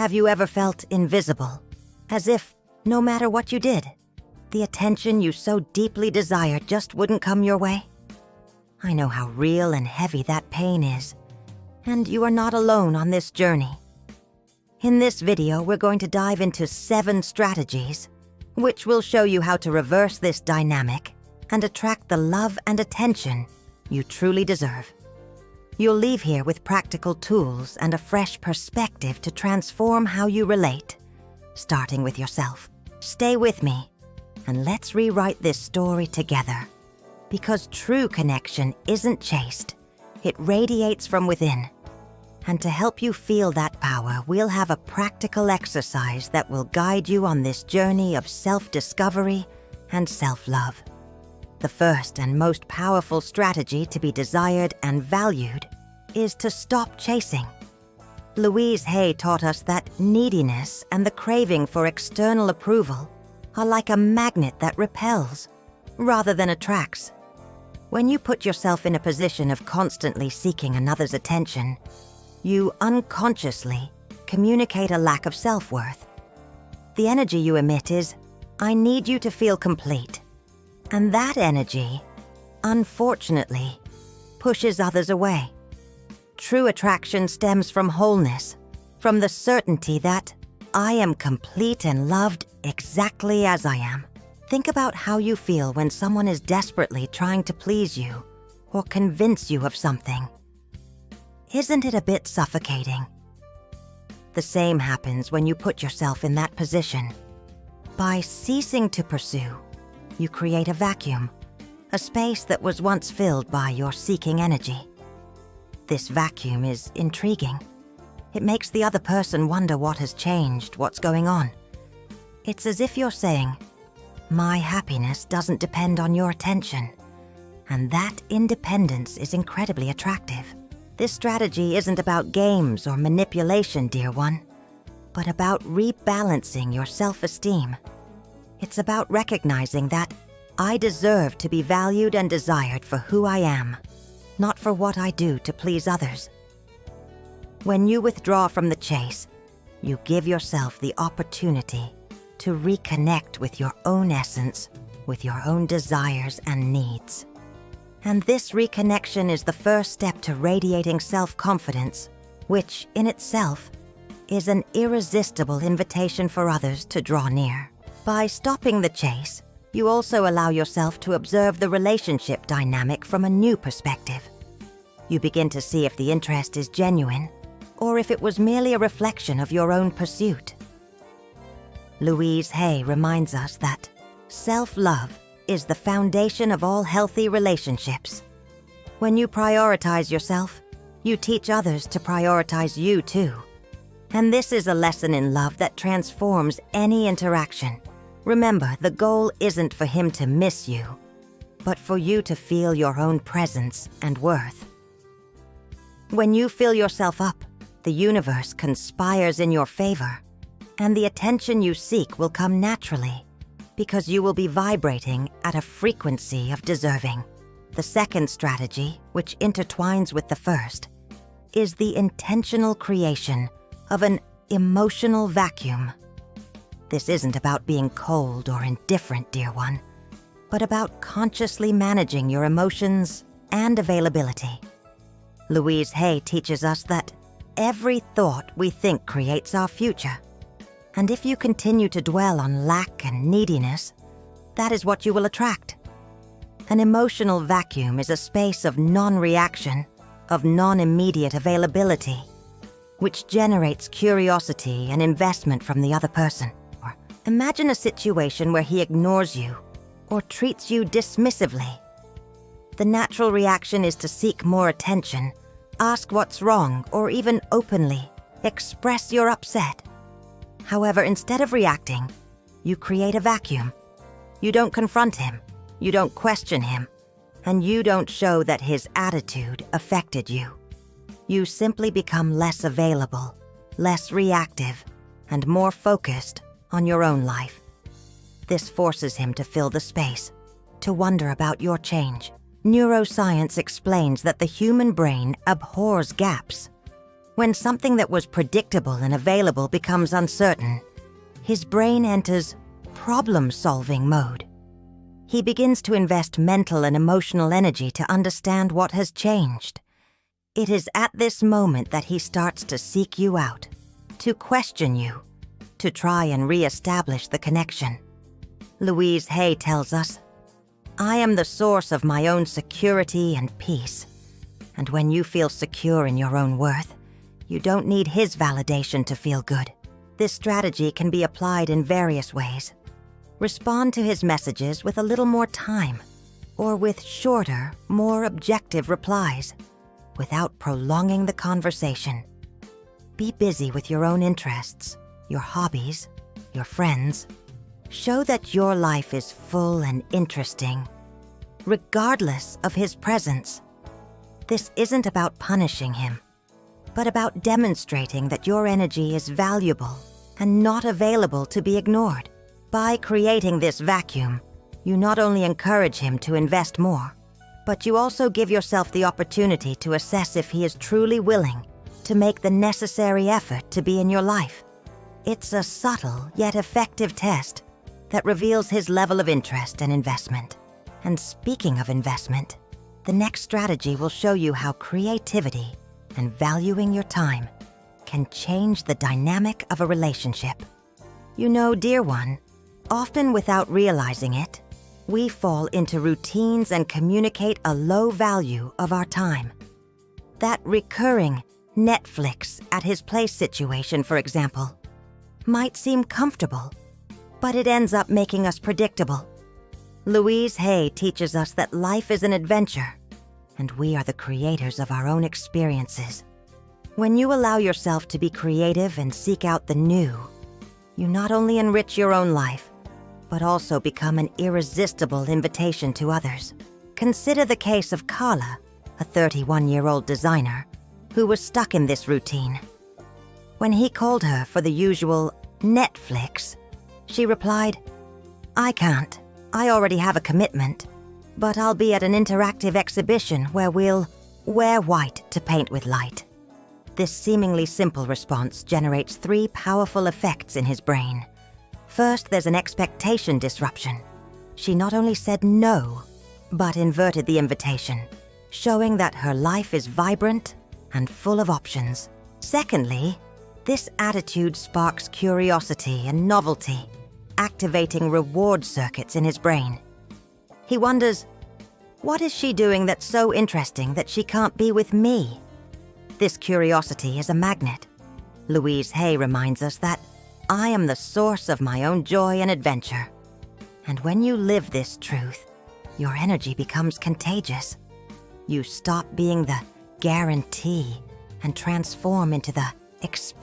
Have you ever felt invisible? As if, no matter what you did, the attention you so deeply desired just wouldn't come your way? I know how real and heavy that pain is, and you are not alone on this journey. In this video, we're going to dive into 7 strategies, which will show you how to reverse this dynamic and attract the love and attention you truly deserve. You'll leave here with practical tools and a fresh perspective to transform how you relate, starting with yourself. Stay with me, and let's rewrite this story together. Because true connection isn't chased, it radiates from within. And to help you feel that power, we'll have a practical exercise that will guide you on this journey of self-discovery and self-love. The first and most powerful strategy to be desired and valued is to stop chasing. Louise Hay taught us that neediness and the craving for external approval are like a magnet that repels rather than attracts. When you put yourself in a position of constantly seeking another's attention, you unconsciously communicate a lack of self-worth. The energy you emit is, "I need you to feel complete." And that energy, unfortunately, pushes others away. True attraction stems from wholeness, from the certainty that I am complete and loved exactly as I am. Think about how you feel when someone is desperately trying to please you or convince you of something. Isn't it a bit suffocating? The same happens when you put yourself in that position. By ceasing to pursue, you create a vacuum, a space that was once filled by your seeking energy. This vacuum is intriguing. It makes the other person wonder what has changed, what's going on. It's as if you're saying, "My happiness doesn't depend on your attention." And that independence is incredibly attractive. This strategy isn't about games or manipulation, dear one, but about rebalancing your self-esteem. It's about recognizing that I deserve to be valued and desired for who I am, not for what I do to please others. When you withdraw from the chase, you give yourself the opportunity to reconnect with your own essence, with your own desires and needs. And this reconnection is the first step to radiating self-confidence, which, in itself, is an irresistible invitation for others to draw near. By stopping the chase, you also allow yourself to observe the relationship dynamic from a new perspective. You begin to see if the interest is genuine, or if it was merely a reflection of your own pursuit. Louise Hay reminds us that self-love is the foundation of all healthy relationships. When you prioritize yourself, you teach others to prioritize you too. And this is a lesson in love that transforms any interaction. Remember, the goal isn't for him to miss you, but for you to feel your own presence and worth. When you fill yourself up, the universe conspires in your favor, and the attention you seek will come naturally, because you will be vibrating at a frequency of deserving. The second strategy, which intertwines with the first, is the intentional creation of an emotional vacuum. This isn't about being cold or indifferent, dear one, but about consciously managing your emotions and availability. Louise Hay teaches us that every thought we think creates our future. And if you continue to dwell on lack and neediness, that is what you will attract. An emotional vacuum is a space of non-reaction, of non-immediate availability, which generates curiosity and investment from the other person. Or imagine a situation where he ignores you or treats you dismissively. The natural reaction is to seek more attention, ask what's wrong, or even openly express your upset. However, instead of reacting, you create a vacuum. You don't confront him, you don't question him, and you don't show that his attitude affected you. You simply become less available, less reactive, and more focused on your own life. This forces him to fill the space, to wonder about your change. Neuroscience explains that the human brain abhors gaps. When something that was predictable and available becomes uncertain, his brain enters problem-solving mode. He begins to invest mental and emotional energy to understand what has changed. It is at this moment that he starts to seek you out, to question you, to try and re-establish the connection. Louise Hay tells us, "I am the source of my own security and peace. And when you feel secure in your own worth, you don't need his validation to feel good." This strategy can be applied in various ways. Respond to his messages with a little more time, or with shorter, more objective replies, without prolonging the conversation. Be busy with your own interests, your hobbies, your friends. Show that your life is full and interesting, regardless of his presence. This isn't about punishing him, but about demonstrating that your energy is valuable and not available to be ignored. By creating this vacuum, you not only encourage him to invest more, but you also give yourself the opportunity to assess if he is truly willing to make the necessary effort to be in your life. It's a subtle yet effective test that reveals his level of interest and investment. And speaking of investment, the next strategy will show you how creativity and valuing your time can change the dynamic of a relationship. You know, dear one, often without realizing it, we fall into routines and communicate a low value of our time. That recurring Netflix at his place situation, for example, might seem comfortable, but it ends up making us predictable. Louise Hay teaches us that life is an adventure, and we are the creators of our own experiences. When you allow yourself to be creative and seek out the new, you not only enrich your own life, but also become an irresistible invitation to others. Consider the case of Carla, a 31-year-old designer, who was stuck in this routine. When he called her for the usual Netflix, she replied, "I can't. I already have a commitment, but I'll be at an interactive exhibition where we'll wear white to paint with light." This seemingly simple response generates 3 powerful effects in his brain. First, there's an expectation disruption. She not only said no, but inverted the invitation, showing that her life is vibrant and full of options. Secondly, this attitude sparks curiosity and novelty, activating reward circuits in his brain. He wonders, what is she doing that's so interesting that she can't be with me? This curiosity is a magnet. Louise Hay reminds us that I am the source of my own joy and adventure. And when you live this truth, your energy becomes contagious. You stop being the guarantee and transform into the experience.